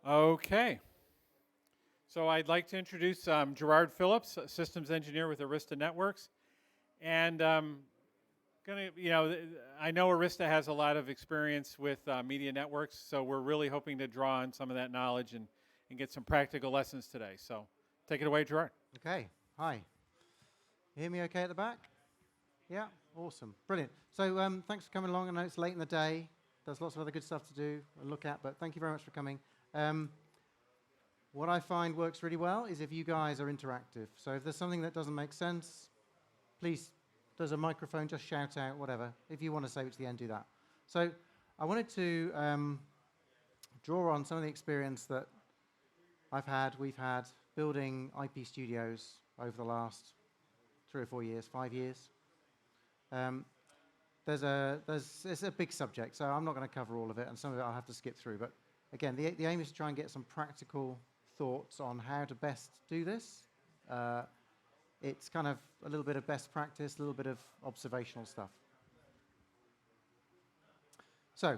Okay. So I'd like to introduce Gerard Phillips, a systems engineer with Arista Networks. And I know Arista has a lot of experience with media networks, so we're really hoping to draw on some of that knowledge and get some practical lessons today. So take it away, Gerard. Okay, hi. You hear me okay at the back? Yeah, awesome, brilliant. So thanks for coming along. I know it's late in the day. There's lots of other good stuff to do and look at, but thank you very much for coming. What I find works really well is if you guys are interactive. So if there's something that doesn't make sense, please, there's a microphone, just shout out, whatever. If you want to save it to the end, do that. So I wanted to draw on some of the experience that we've had building IP studios over the last 3 or 4 years, 5 years. Um, it's a big subject, so I'm not going to cover all of it, and some of it I'll have to skip through. But again, the aim is to try and get some practical thoughts on how to best do this. Uh, it's kind of a little bit of best practice, a little bit of observational stuff. So,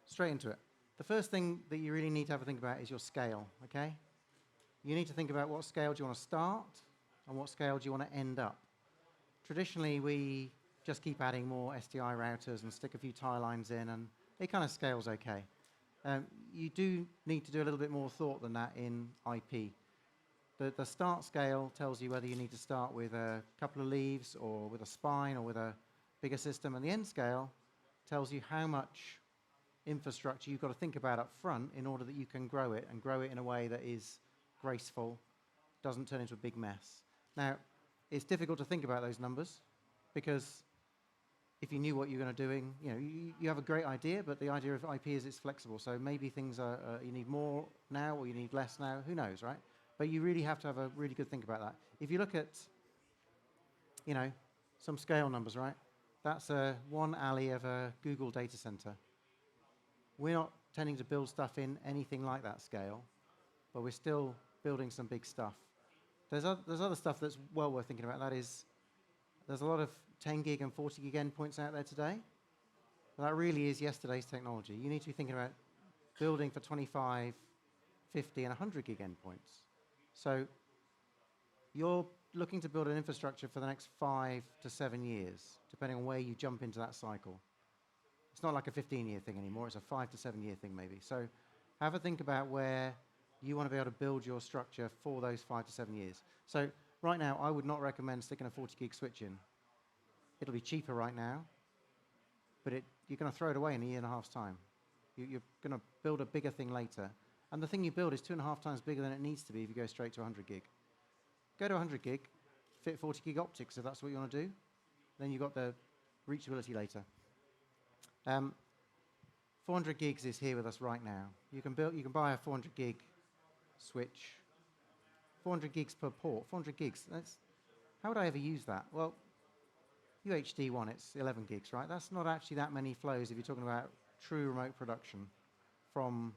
straight into it. The first thing that you really need to have a think about is your scale, okay? You need to think about what scale do you want to start and what scale do you want to end up. Traditionally, we just keep adding more SDI routers and stick a few tie lines in, and it kind of scales okay. You do need to do a little bit more thought than that in IP. The start scale tells you whether you need to start with a couple of leaves or with a spine or with a bigger system, and the end scale tells you how much infrastructure you've got to think about up front in order that you can grow it and grow it in a way that is graceful, doesn't turn into a big mess. Now, it's difficult to think about those numbers because if you knew what you're going to doing, you have a great idea, but the idea of IP is it's flexible. So maybe things are you need more now or you need less now. Who knows, right? But you really have to have a really good think about that. If you look at, some scale numbers, right? That's one alley of a Google data center. We're not tending to build stuff in anything like that scale, but we're still building some big stuff. There's other stuff that's well worth thinking about. That is, there's a lot of 10 gig and 40 gig endpoints out there today. But that really is yesterday's technology. You need to be thinking about building for 25, 50, and 100 gig endpoints. So you're looking to build an infrastructure for the next 5 to 7 years, depending on where you jump into that cycle. It's not like a 15-year thing anymore. It's a 5 to 7 year thing maybe. So have a think about where you want to be able to build your structure for those 5 to 7 years. So right now, I would not recommend sticking a 40 gig switch in. It'll be cheaper right now, but you're going to throw it away in a year and a half's time. You're going to build a bigger thing later. And the thing you build is 2.5 times bigger than it needs to be if you go straight to 100 gig. Go to 100 gig, fit 40 gig optics if that's what you want to do. Then you've got the reachability later. 400 gigs is here with us right now. You can buy a 400 gig switch. 400 gigs per port. 400 gigs. How would I ever use that? Well, UHD one, it's 11 gigs, right? That's not actually that many flows if you're talking about true remote production from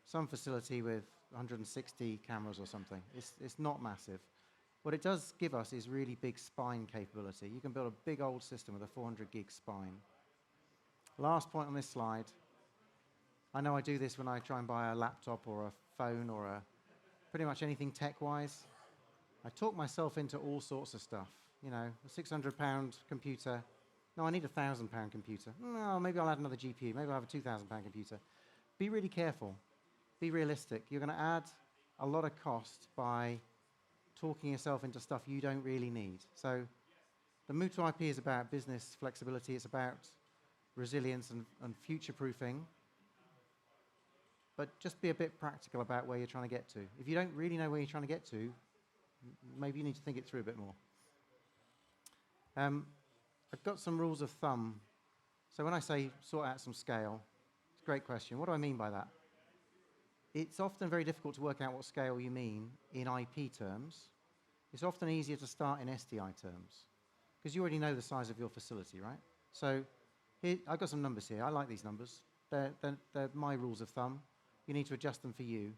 some facility with 160 cameras or something. It's not massive. What it does give us is really big spine capability. You can build a big old system with a 400 gig spine. Last point on this slide. I know I do this when I try and buy a laptop or a phone or pretty much anything tech-wise. I talk myself into all sorts of stuff. A £600 computer. No, I need a £1,000 computer. No, maybe I'll add another GPU. Maybe I'll have a £2,000 computer. Be really careful. Be realistic. You're going to add a lot of cost by talking yourself into stuff you don't really need. So the move to IP is about business flexibility. It's about resilience and future-proofing. But just be a bit practical about where you're trying to get to. If you don't really know where you're trying to get to, maybe you need to think it through a bit more. I've got some rules of thumb. So when I say sort out some scale, it's a great question. What do I mean by that? It's often very difficult to work out what scale you mean in IP terms. It's often easier to start in SDI terms because you already know the size of your facility, right? So I've got some numbers here. I like these numbers. They're my rules of thumb. You need to adjust them for you.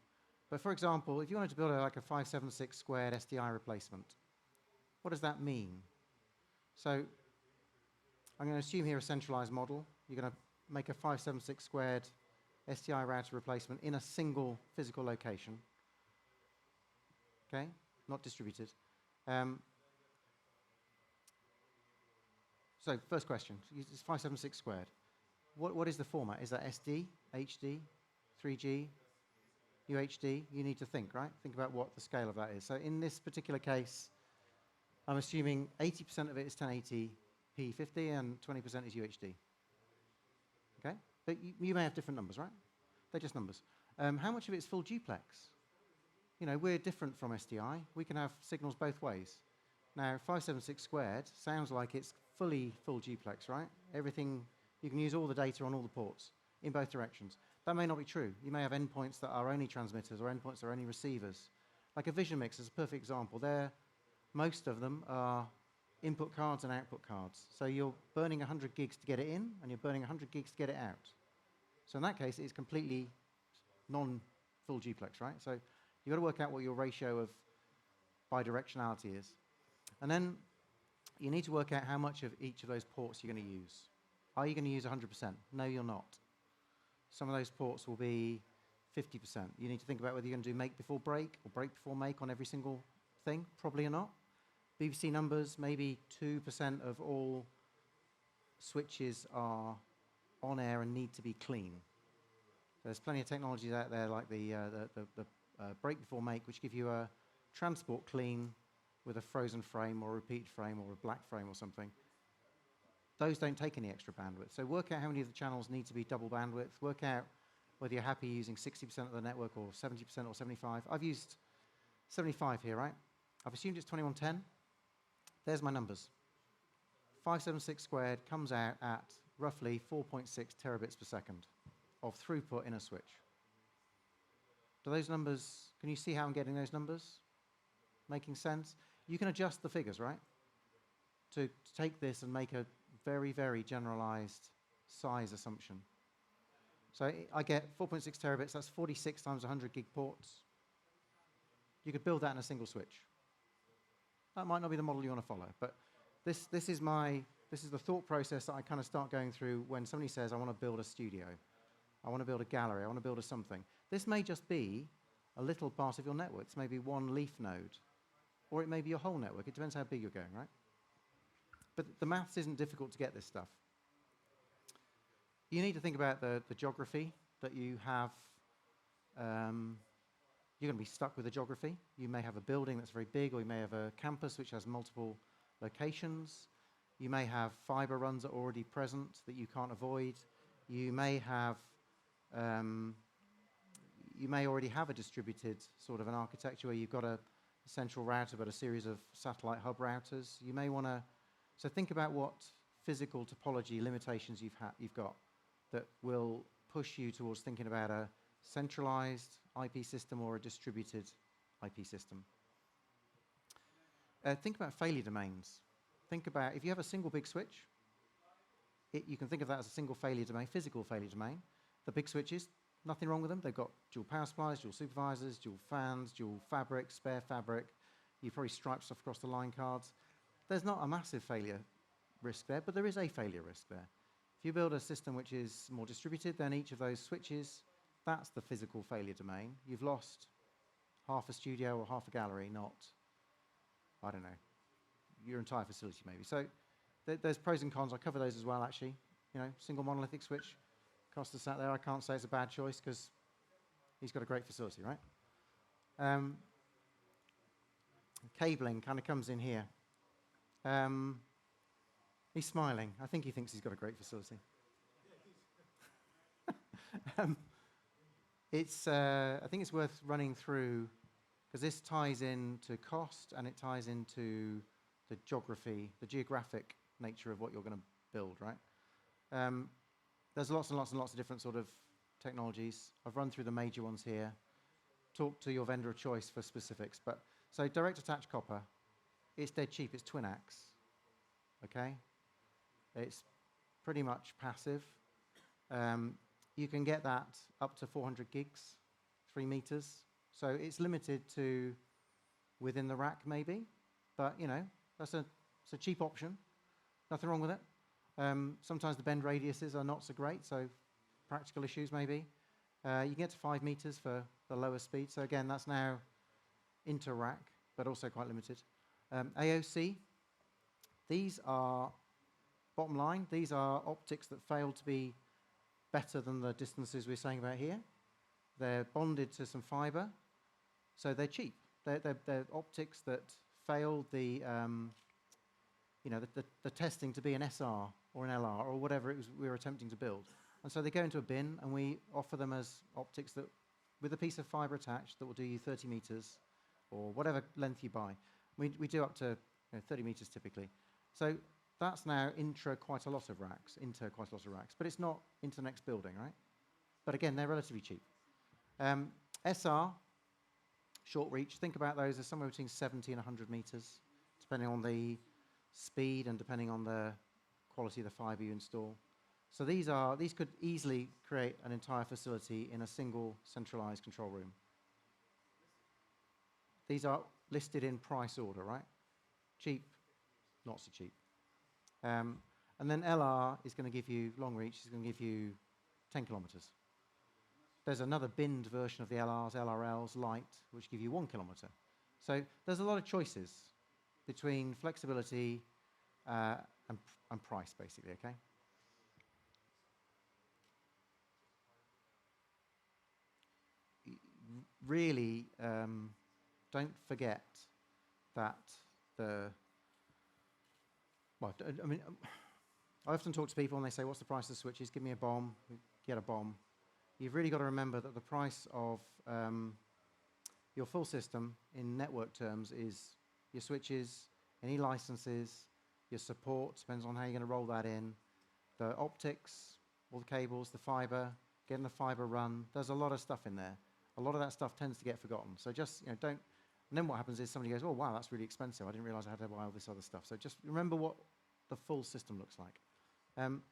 But for example, if you wanted to build like a 576 squared SDI replacement, what does that mean? So I'm going to assume here a centralized model. You're going to make a 576 squared SDI router replacement in a single physical location. Okay, not distributed. So first question, it's 576 squared. What is the format? Is that SD, HD, 3G, UHD? You need to think, right? Think about what the scale of that is. So in this particular case, I'm assuming 80% of it is 1080p50 and 20% is UHD. Okay? But you may have different numbers, right? They're just numbers. How much of it is full duplex? You know, we're different from SDI. We can have signals both ways. Now, 576 squared sounds like it's full duplex, right? Everything, you can use all the data on all the ports in both directions. That may not be true. You may have endpoints that are only transmitters or endpoints that are only receivers. Like a Vision Mix is a perfect example. Most of them are input cards and output cards. So you're burning 100 gigs to get it in, and you're burning 100 gigs to get it out. So in that case, it's completely non-full duplex, right? So you've got to work out what your ratio of bidirectionality is. And then you need to work out how much of each of those ports you're going to use. Are you going to use 100%? No, you're not. Some of those ports will be 50%. You need to think about whether you're going to do make before break or break before make on every single thing. Probably not. BBC numbers, maybe 2% of all switches are on air and need to be clean. There's plenty of technologies out there like the break before make, which give you a transport clean with a frozen frame or a repeat frame or a black frame or something. Those don't take any extra bandwidth. So work out how many of the channels need to be double bandwidth. Work out whether you're happy using 60% of the network or 70% or 75. I've used 75 here, right? I've assumed it's 2110. There's my numbers. 576 squared comes out at roughly 4.6 terabits per second of throughput in a switch. Do those numbers, can you see how I'm getting those numbers? Making sense? You can adjust the figures, right? To take this and make a very, very generalized size assumption. So I get 4.6 terabits, that's 46 times 100 gig ports. You could build that in a single switch. That might not be the model you want to follow, but this is the thought process that I kind of start going through when somebody says, I want to build a studio, I want to build a gallery, I want to build a something. This may just be a little part of your network. This may be one leaf node, or it may be your whole network. It depends how big you're going, right? But the maths isn't difficult to get this stuff. You need to think about the geography that you have. You're going to be stuck with the geography. You may have a building that's very big, or you may have a campus which has multiple locations. You may have fiber runs that are already present that you can't avoid. You may have, you may already have a distributed sort of an architecture where you've got a central router but a series of satellite hub routers. You may want to, so think about what physical topology limitations you've got that will push you towards thinking about a centralized IP system or a distributed IP system. Think about failure domains. Think about, if you have a single big switch, you can think of that as a single failure domain, physical failure domain. The big switches, nothing wrong with them. They've got dual power supplies, dual supervisors, dual fans, dual fabric, spare fabric. You probably stripe stuff across the line cards. There's not a massive failure risk there, but there is a failure risk there. If you build a system which is more distributed, then each of those switches, that's the physical failure domain. You've lost half a studio or half a gallery, not, I don't know, your entire facility maybe. So there's pros and cons. I'll cover those as well, actually. You know, single monolithic switch. Costa sat there. I can't say it's a bad choice because he's got a great facility, right? Cabling kind of comes in here. He's smiling. I think he thinks he's got a great facility. I think it's worth running through because this ties into cost and it ties into the geography, the geographic nature of what you're going to build, right? There's lots and lots and lots of different sort of technologies. I've run through the major ones here. Talk to your vendor of choice for specifics. But so direct attached copper, it's dead cheap. It's twin-ax, okay? It's pretty much passive. You can get that up to 400 gigs, 3 meters. So it's limited to within the rack maybe, but you know, it's a cheap option. Nothing wrong with it. Sometimes the bend radiuses are not so great, so practical issues maybe. You can get to 5 meters for the lower speed. So again, that's now inter-rack, but also quite limited. AOC, these are, bottom line, these are optics that fail to be better than the distances we're saying about here. They're bonded to some fiber, so they're cheap. They're optics that failed the testing to be an SR or an LR or whatever it was we were attempting to build. And so they go into a bin, and we offer them as optics that, with a piece of fiber attached, that will do you 30 meters or whatever length you buy. We do up to 30 meters typically. So that's now inter quite a lot of racks, but it's not into the next building, right? But again, they're relatively cheap. SR, short reach, think about those as somewhere between 70 and 100 meters, depending on the speed and depending on the quality of the fiber you install. So these could easily create an entire facility in a single centralized control room. These are listed in price order, right? Cheap, not so cheap. And then LR is going to give you, long reach is going to give you 10 kilometers. There's another binned version of the LRs, LRLs, light, which give you 1 kilometer. So there's a lot of choices between flexibility and price, basically, okay? Really, don't forget that I often talk to people and they say, what's the price of switches? Give me a BOM, get a BOM. You've really got to remember that the price of your full system in network terms is your switches, any licenses, your support, depends on how you're going to roll that in, the optics, all the cables, the fiber, getting the fiber run. There's a lot of stuff in there. A lot of that stuff tends to get forgotten. So just, don't, and then what happens is somebody goes, oh, wow, that's really expensive. I didn't realize I had to buy all this other stuff. So just remember what the full system looks like. I'm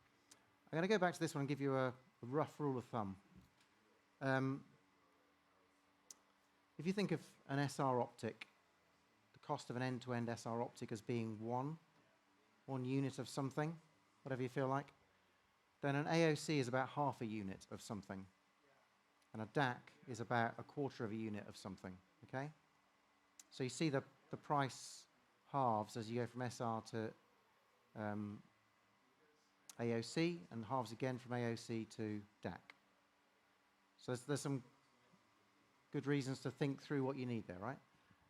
going to go back to this one and give you a rough rule of thumb. If you think of an SR optic, the cost of an end-to-end SR optic as being one unit of something, whatever you feel like, then an AOC is about half a unit of something. And a DAC is about a quarter of a unit of something, okay? So you see the price halves as you go from SR to AOC, and halves again from AOC to DAC. So there's some good reasons to think through what you need there, right?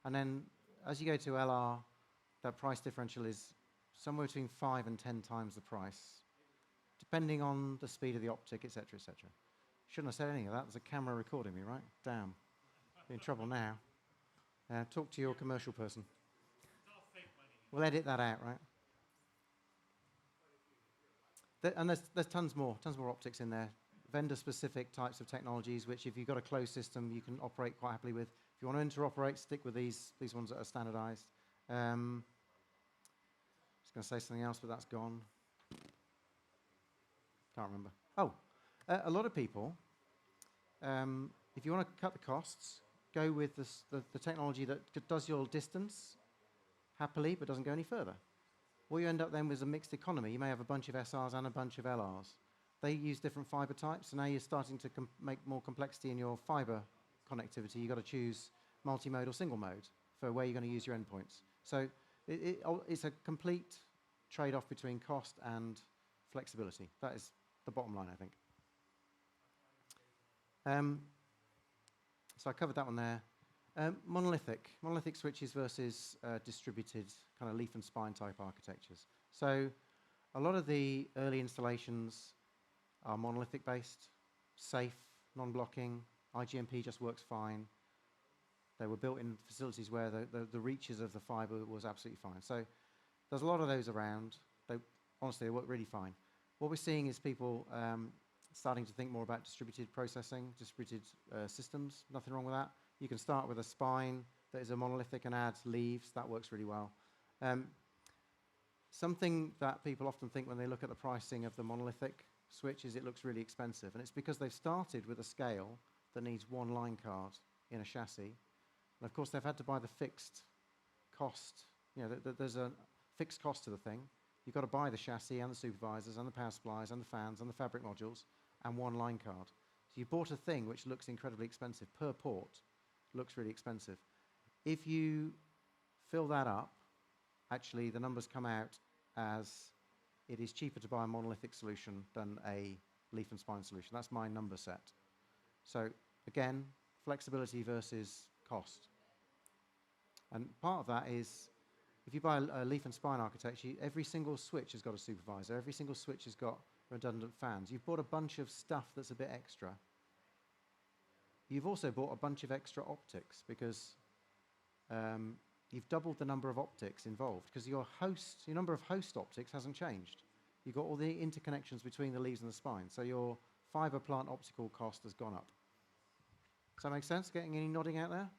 And then as you go to LR, that price differential is somewhere between 5 and 10 times the price, depending on the speed of the optic, et cetera, et cetera. Shouldn't have said any of that. There's a camera recording me, right? Damn. Be in trouble now. Talk to your commercial person. We'll edit that out, right? And there's tons more optics in there. Vendor-specific types of technologies, which if you've got a closed system, you can operate quite happily with. If you want to interoperate, stick with these ones that are standardized. Just going to say something else, but that's gone. Can't remember. Oh. A lot of people, if you want to cut the costs, go with the technology that does your distance happily but doesn't go any further. What you end up then with is a mixed economy. You may have a bunch of SRs and a bunch of LRs. They use different fiber types, so now you're starting to make more complexity in your fiber connectivity. You've got to choose multi-mode or single mode for where you're going to use your endpoints. So it's a complete trade-off between cost and flexibility. That is the bottom line, I think. So I covered that one there. Monolithic switches versus distributed kind of leaf and spine type architectures. So a lot of the early installations are monolithic based, safe, non-blocking. IGMP just works fine. They were built in facilities where the reaches of the fiber was absolutely fine. So there's a lot of those around. Honestly, they work really fine. What we're seeing is people starting to think more about distributed processing, distributed systems. Nothing wrong with that. You can start with a spine that is a monolithic and add leaves. That works really well. Something that people often think when they look at the pricing of the monolithic switch is it looks really expensive. And it's because they've started with a scale that needs one line card in a chassis. And of course, they've had to buy the fixed cost. There's a fixed cost to the thing. You've got to buy the chassis and the supervisors and the power supplies and the fans and the fabric modules and one line card. So you bought a thing which looks incredibly expensive per port, looks really expensive. If you fill that up, actually the numbers come out as it is cheaper to buy a monolithic solution than a leaf and spine solution. That's my number set. So again, flexibility versus cost. And part of that is, if you buy a leaf and spine architecture, every single switch has got a supervisor, every single switch has got redundant fans. You've bought a bunch of stuff that's a bit extra. You've also bought a bunch of extra optics because you've doubled the number of optics involved because your number of host optics hasn't changed. You've got all the interconnections between the leaves and the spine, so your fiber plant optical cost has gone up. Does that make sense? Getting any nodding out there?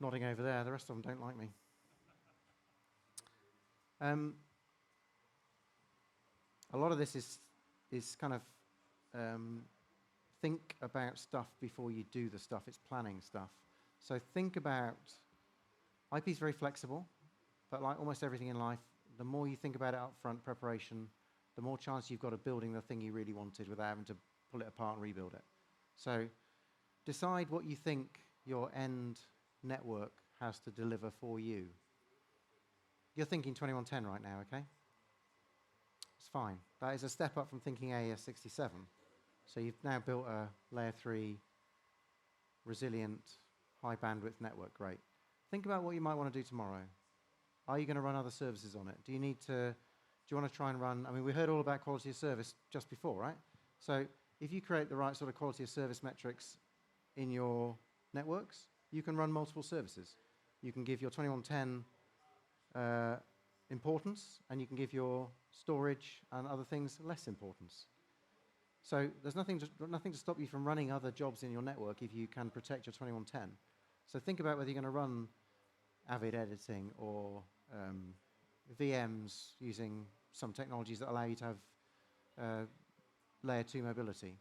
Nodding over there. The rest of them don't like me. A lot of this is kind of think about stuff before you do the stuff. It's planning stuff. So think about, IP is very flexible, but like almost everything in life, the more you think about it up front, preparation, the more chance you've got of building the thing you really wanted without having to pull it apart and rebuild it. So decide what you think your end network has to deliver for you. You're thinking 2110 right now, okay? It's fine. That is a step up from thinking AES67. So you've now built a layer 3 resilient high bandwidth network. Great. Think about what you might want to do tomorrow. Are you going to run other services on it? Do you want to try and run, I mean, we heard all about quality of service just before, right? So if you create the right sort of quality of service metrics in your networks, you can run multiple services. You can give your 2110 importance, and you can give your storage and other things less importance. So there's nothing to stop you from running other jobs in your network if you can protect your 2110. So think about whether you're going to run Avid editing or VMs using some technologies that allow you to have layer 2 mobility.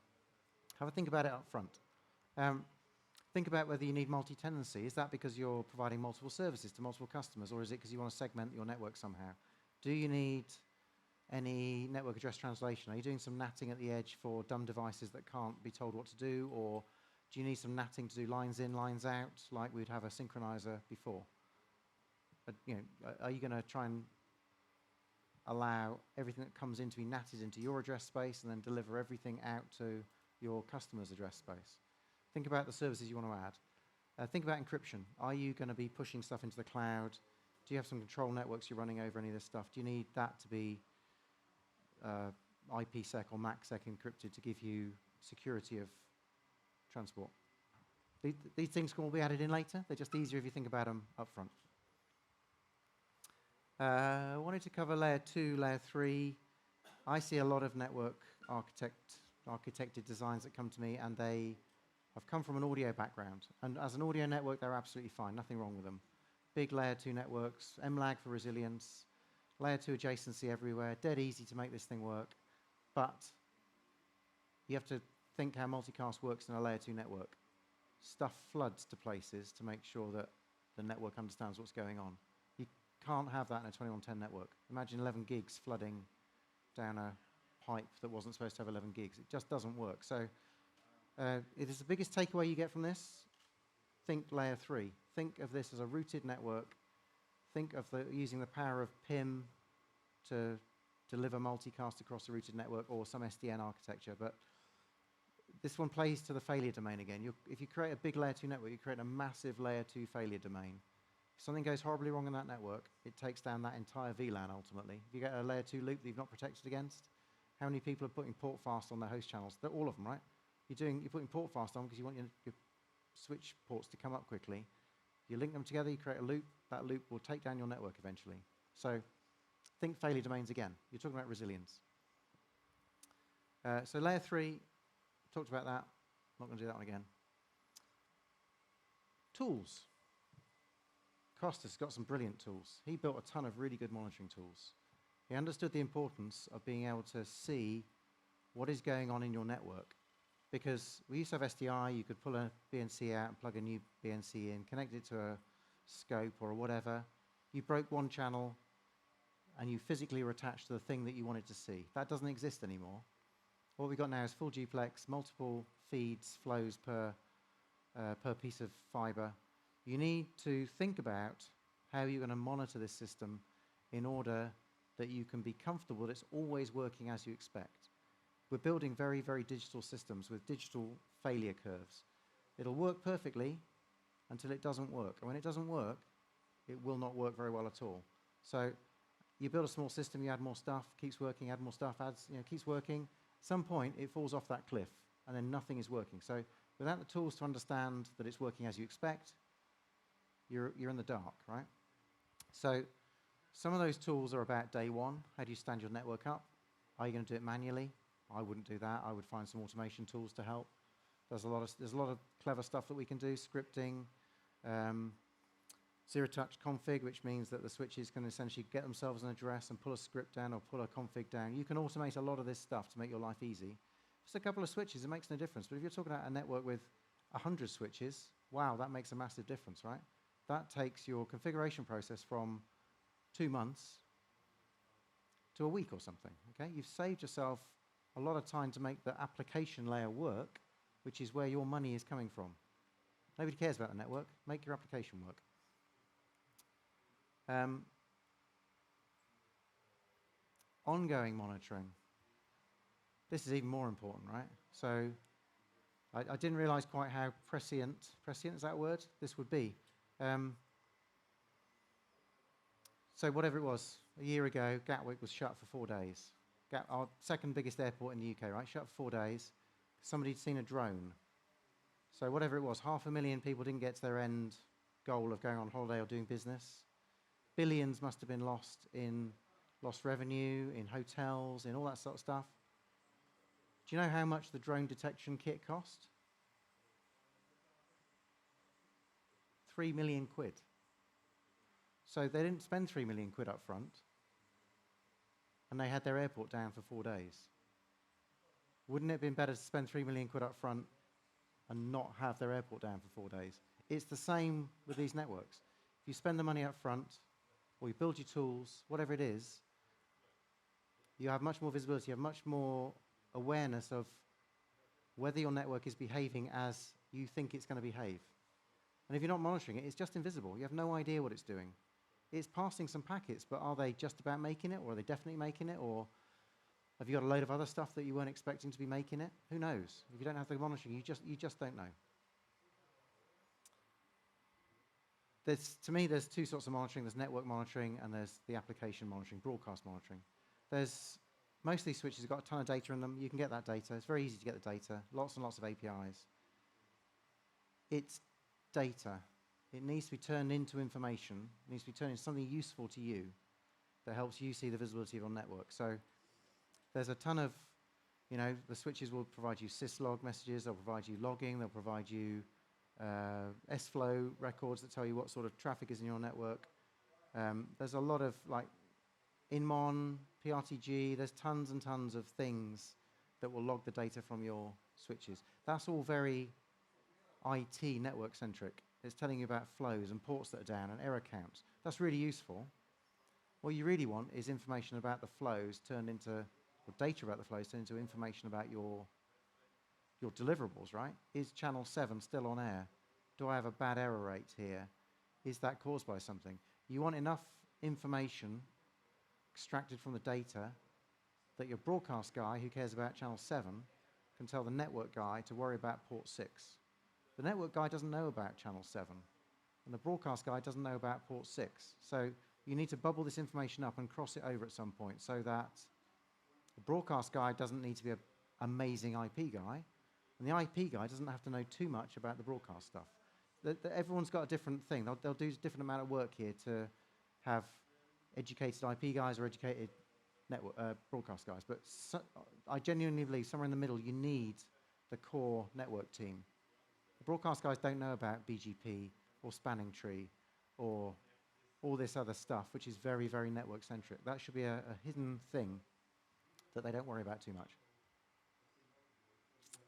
Have a think about it up front. Think about whether you need multi-tenancy. Is that because you're providing multiple services to multiple customers, or is it because you want to segment your network somehow? Do you need any network address translation? Are you doing some natting at the edge for dumb devices that can't be told what to do, or do you need some natting to do lines in, lines out, like we'd have a synchronizer before? Are you going to try and allow everything that comes in to be natted into your address space and then deliver everything out to your customer's address space? Think about the services you want to add. Think about encryption. Are you going to be pushing stuff into the cloud? Do you have some control networks you're running over any of this stuff? Do you need that to be IPsec or MACsec encrypted to give you security of transport? These things can all be added in later. They're just easier if you think about them up front. I wanted to cover layer 2, layer 3. I see a lot of network architected designs that come to me, and they have come from an audio background. And as an audio network, they're absolutely fine. Nothing wrong with them. Big layer 2 networks, MLAG for resilience, layer 2 adjacency everywhere, dead easy to make this thing work. But you have to think how multicast works in a layer 2 network. Stuff floods to places to make sure that the network understands what's going on. You can't have that in a 2110 network. Imagine 11 gigs flooding down a pipe that wasn't supposed to have 11 gigs. It just doesn't work. So it is the biggest takeaway you get from this. Think layer 3. Think of this as a rooted network. Think of using the power of PIM to deliver multicast across a rooted network, or some SDN architecture. But this one plays to the failure domain again. If you create a big layer 2 network, you create a massive layer 2 failure domain. If something goes horribly wrong in that network, it takes down that entire VLAN ultimately. If you get a layer 2 loop that you've not protected against, how many people are putting port fast on their host channels? They're all of them, right? You're putting port fast on because you want your switch ports to come up quickly. You link them together, you create a loop. That loop will take down your network eventually. So think failure domains again. You're talking about resilience. So layer 3, talked about that. Not going to do that one again. Tools. Costas got some brilliant tools. He built a ton of really good monitoring tools. He understood the importance of being able to see what is going on in your network. Because we used to have SDI, you could pull a BNC out and plug a new BNC in, connect it to a scope or whatever. You broke one channel and you physically were attached to the thing that you wanted to see. That doesn't exist anymore. What we've got now is full duplex, multiple feeds, flows per piece of fiber. You need to think about how you're going to monitor this system in order that you can be comfortable that it's always working as you expect. We're building very, very digital systems with digital failure curves. It'll work perfectly until it doesn't work. And when it doesn't work, it will not work very well at all. So you build a small system, you add more stuff, keeps working, add more stuff, keeps working. At some point, it falls off that cliff, and then nothing is working. So without the tools to understand that it's working as you expect, you're in the dark, right? So some of those tools are about day one. How do you stand your network up? Are you going to do it manually? I wouldn't do that. I would find some automation tools to help. There's a lot of clever stuff that we can do, scripting, zero-touch config, which means that the switches can essentially get themselves an address and pull a script down or pull a config down. You can automate a lot of this stuff to make your life easy. Just a couple of switches, it makes no difference. But if you're talking about a network with 100 switches, wow, that makes a massive difference, right? That takes your configuration process from 2 months to a week or something, okay? You've saved yourself a lot of time to make the application layer work, which is where your money is coming from. Nobody cares about the network. Make your application work. Ongoing monitoring. This is even more important, right? So I didn't realize quite how prescient is that a word? This would be. So whatever it was, a year ago, Gatwick was shut for 4 days. Our second biggest airport in the UK, right? Shut for 4 days. Somebody'd seen a drone. So whatever it was, 500,000 people didn't get to their end goal of going on holiday or doing business. Billions must have been lost in lost revenue, in hotels, in all that sort of stuff. Do you know how much the drone detection kit cost? 3 million quid. So they didn't spend 3 million quid up front, and they had their airport down for 4 days. Wouldn't it have been better to spend 3 million quid up front and not have their airport down for 4 days? It's the same with these networks. If you spend the money up front, or you build your tools, whatever it is, you have much more visibility, you have much more awareness of whether your network is behaving as you think it's going to behave. And if you're not monitoring it, it's just invisible. You have no idea what it's doing. It's passing some packets, but are they just about making it, or are they definitely making it, or have you got a load of other stuff that you weren't expecting to be making it? Who knows? If you don't have the monitoring, you just don't know. To me, there's two sorts of monitoring. There's network monitoring, and there's the application monitoring, broadcast monitoring. Most of these switches have got a ton of data in them. You can get that data. It's very easy to get the data. Lots and lots of APIs. It's data. It needs to be turned into information. It needs to be turned into something useful to you that helps you see the visibility of your network. So there's a ton of, the switches will provide you syslog messages. They'll provide you logging. They'll provide you S-flow records that tell you what sort of traffic is in your network. There's a lot of Inmon, PRTG, there's tons and tons of things that will log the data from your switches. That's all very IT network centric. It's telling you about flows and ports that are down and error counts. That's really useful. What you really want is information about the flows turned into, or data about the flows turned into information about your deliverables, right? Is channel 7 still on air? Do I have a bad error rate here? Is that caused by something? You want enough information extracted from the data that your broadcast guy who cares about channel 7 can tell the network guy to worry about port 6. The network guy doesn't know about channel 7, and the broadcast guy doesn't know about port 6. So you need to bubble this information up and cross it over at some point so that the broadcast guy doesn't need to be an amazing IP guy, and the IP guy doesn't have to know too much about the broadcast stuff. Everyone's got a different thing. They'll do a different amount of work here to have educated IP guys or educated network broadcast guys. But I genuinely believe somewhere in the middle you need the core network team. The broadcast guys don't know about BGP or spanning tree or all this other stuff, which is very, very network centric. That should be a hidden thing that they don't worry about too much.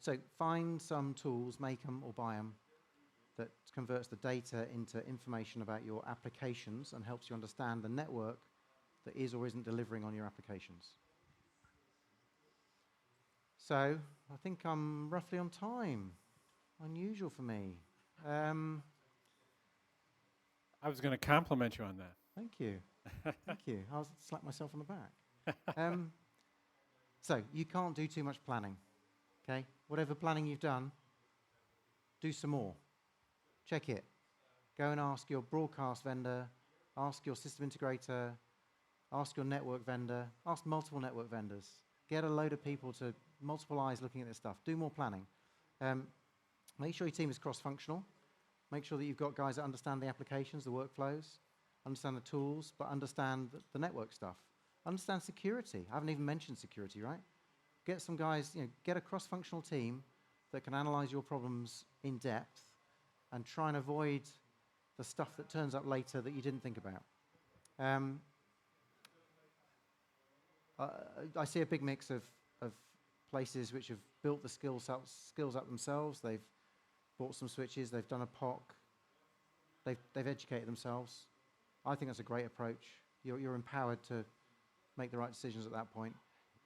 So find some tools, make them or buy them, that converts the data into information about your applications and helps you understand the network that is or isn't delivering on your applications. So I think I'm roughly on time. Unusual for me. I was going to compliment you on that. Thank you. Thank you. I'll slap myself on the back. So you can't do too much planning. Okay? Whatever planning you've done, do some more. Check it. Go and ask your broadcast vendor, ask your system integrator, ask your network vendor, ask multiple network vendors. Get a load of people to multiple eyes looking at this stuff. Do more planning. Make sure your team is cross-functional. Make sure that you've got guys that understand the applications, the workflows, understand the tools, but understand the network stuff. Understand security. I haven't even mentioned security, right? Get some guys, get a cross-functional team that can analyze your problems in depth and try and avoid the stuff that turns up later that you didn't think about. I see a big mix of places which have built the skills up themselves. They've bought some switches. They've done a POC. They've educated themselves. I think that's a great approach. You're empowered to make the right decisions at that point.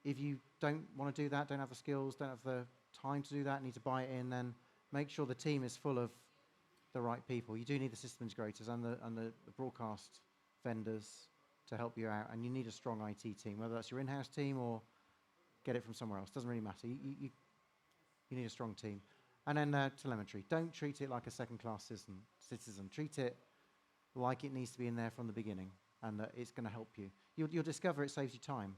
If you don't want to do that, don't have the skills, don't have the time to do that, need to buy it in, then make sure the team is full of the right people. You do need the system integrators and the broadcast vendors to help you out, and you need a strong IT team, whether that's your in-house team or get it from somewhere else. Doesn't really matter. You need a strong team. And then telemetry. Don't treat it like a second-class citizen. Treat it like it needs to be in there from the beginning, and that it's going to help you. You'll discover it saves you time.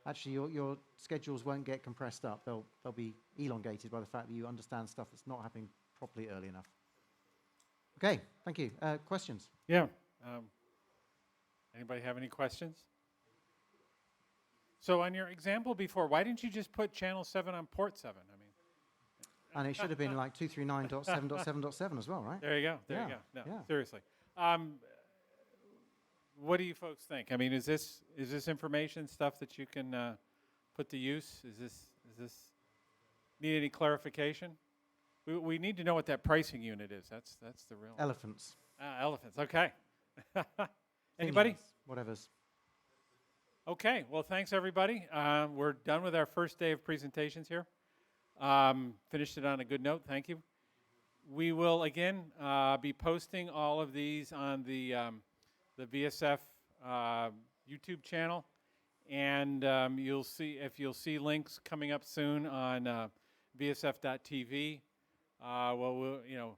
Actually, your schedules won't get compressed up. They'll be elongated by the fact that you understand stuff that's not happening properly early enough. Okay, thank you. Questions? Yeah. Anybody have any questions? So on your example before, why didn't you just put channel 7 on port 7? I mean, And it should have been like 239.7.7.7 as well, right? there you go. There you Yeah, go. No, yeah. seriously. What do you folks think? I mean, is this information stuff that you can put to use? Is this need any clarification? We need to know what that pricing unit is. That's the real Elephants. elephants. Okay. Anybody? Thingies, whatever's. Okay. Well, thanks everybody. We're done with our first day of presentations here. Finished it on a good note. Thank you. We will again be posting all of these on the VSF YouTube channel, and you'll see links coming up soon on VSF.tv. We'll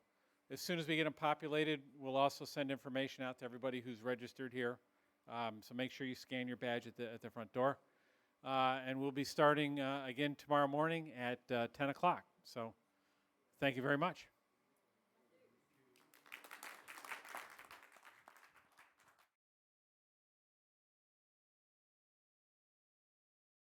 as soon as we get them populated, we'll also send information out to everybody who's registered here. So make sure you scan your badge at the front door. And we'll be starting again tomorrow morning at 10 o'clock. So thank you very much.